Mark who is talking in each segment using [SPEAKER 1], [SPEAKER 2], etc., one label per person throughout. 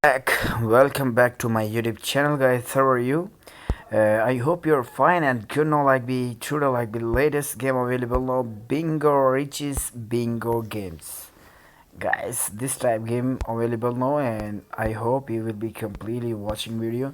[SPEAKER 1] Back. Welcome back to my YouTube channel, guys. How are you? I hope you're fine and good now. Like be true to like the latest game available now, Bingo Riches Bingo Games. Guys, this type game available now, and I hope you will be completely watching video,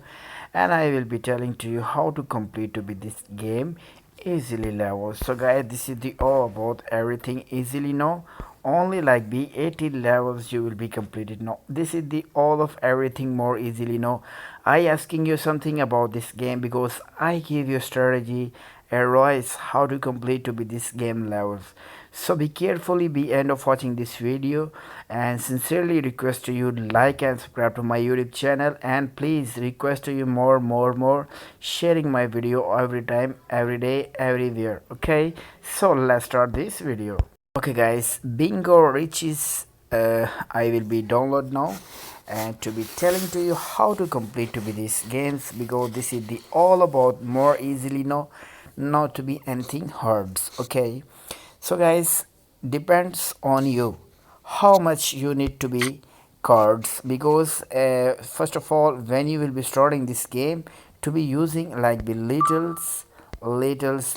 [SPEAKER 1] and I will be telling to you how to complete to be this game easily level. So guys, this is the all about everything easily now. Only like be 80 levels you will be completed now. This is the all of everything more easily now. I asking you something about this game because I give you strategy advice how to complete to be this game levels. So be carefully be end of watching this video, and sincerely request to you like and subscribe to my YouTube channel, and please request to you more sharing my video every time, every day, everywhere. Okay, so let's start this video. Okay guys, Bingo Riches I will be download now, and to be telling to you how to complete to be these games, because this is the all about more easily now, not to be anything hard. Okay, so guys, depends on you how much you need to be cards, because first of all, when you will be starting this game, to be using like the littles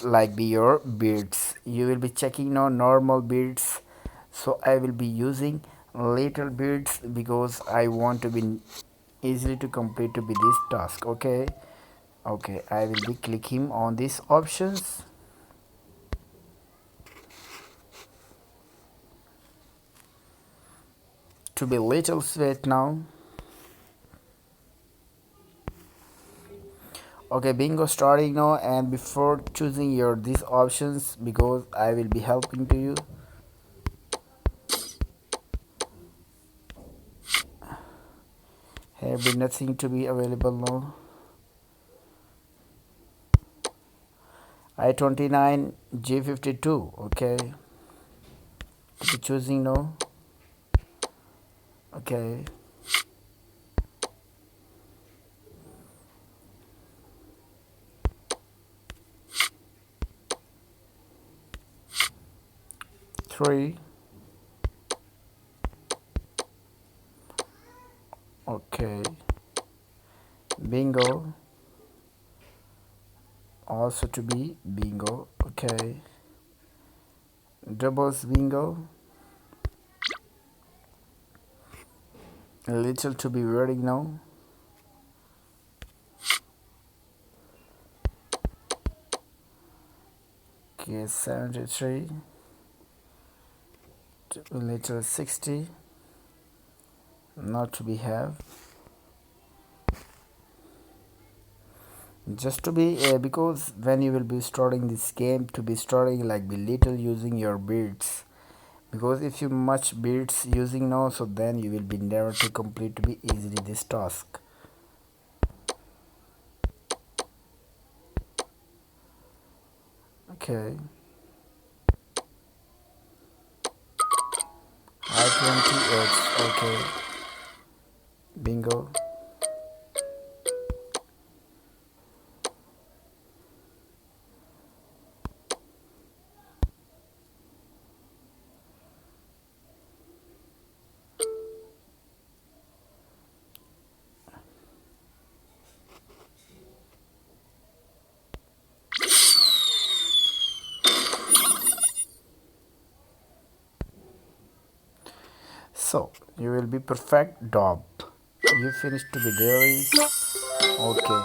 [SPEAKER 1] like be your beads, you will be checking now normal beads. So I will be using little beads because I want to be easily to complete to be this task. Okay, I will be clicking on these options to be little sweet now. Okay, bingo starting now, and before choosing your these options, because I will be helping to you, here be nothing to be available now. I-29 G52. Okay, to be choosing now. Okay, 3. Okay, bingo, also to be bingo. Okay, doubles bingo, a little to be reading now. Okay, 73 to a little 60, not to be have, just to be because when you will be starting this game, to be starting like be little using your beads, because if you much beads using now, so then you will be never to complete to be easily this task. Okay, I-28. Okay, bingo. So you will be perfect job. You finished to be there is okay.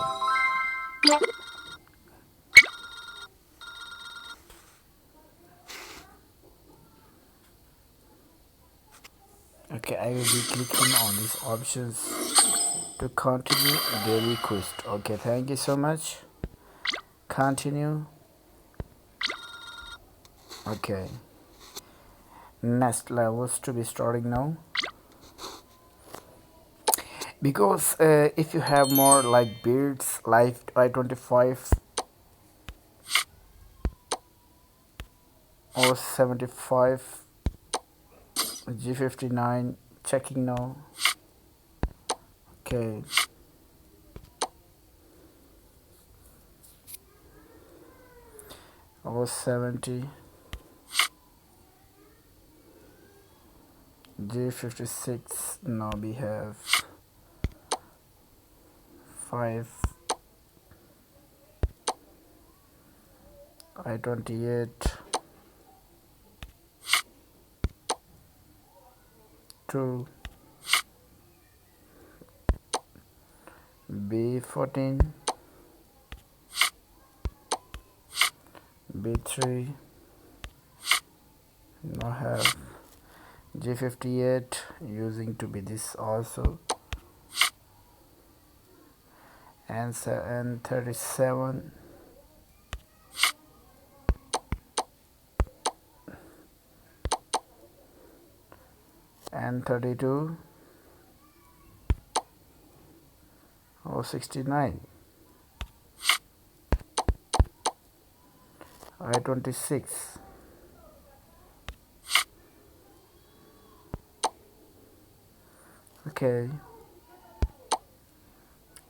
[SPEAKER 1] Okay, I will be clicking on these options to continue daily quest. Okay, thank you so much. Continue. Okay, next levels to be starting now, because if you have more like beards life I-25 or 75 G59, checking now. Okay, or 70 G56, now we have I25, I28, 2, B14, B3, no have G58 using to be this also, and N37, N32, O69, I26, okay,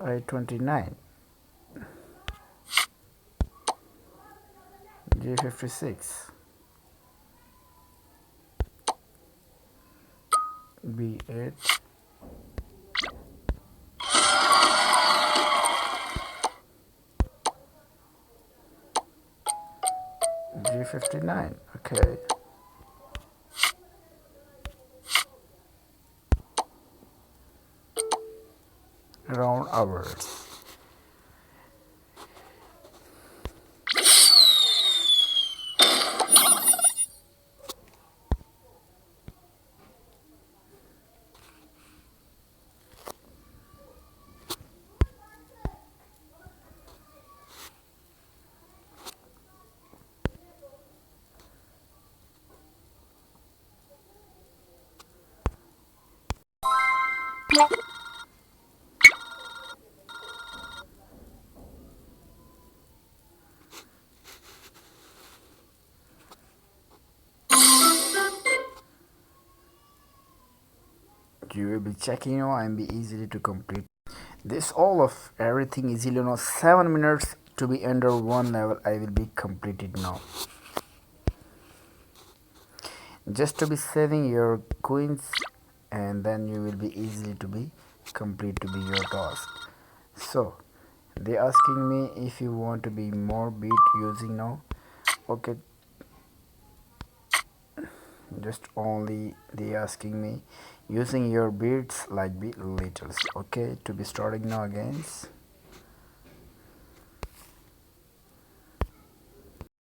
[SPEAKER 1] I29, G56, B8, G59, okay, round hours. You will be checking and be easily to complete this all of everything easily 7 minutes to be under one level. I will be completed now, just to be saving your coins, and then you will be easily to be complete to be your task. So they asking me if you want to be more beat using now. Okay, just only they asking me using your beats like be littles. Okay, to be starting now again.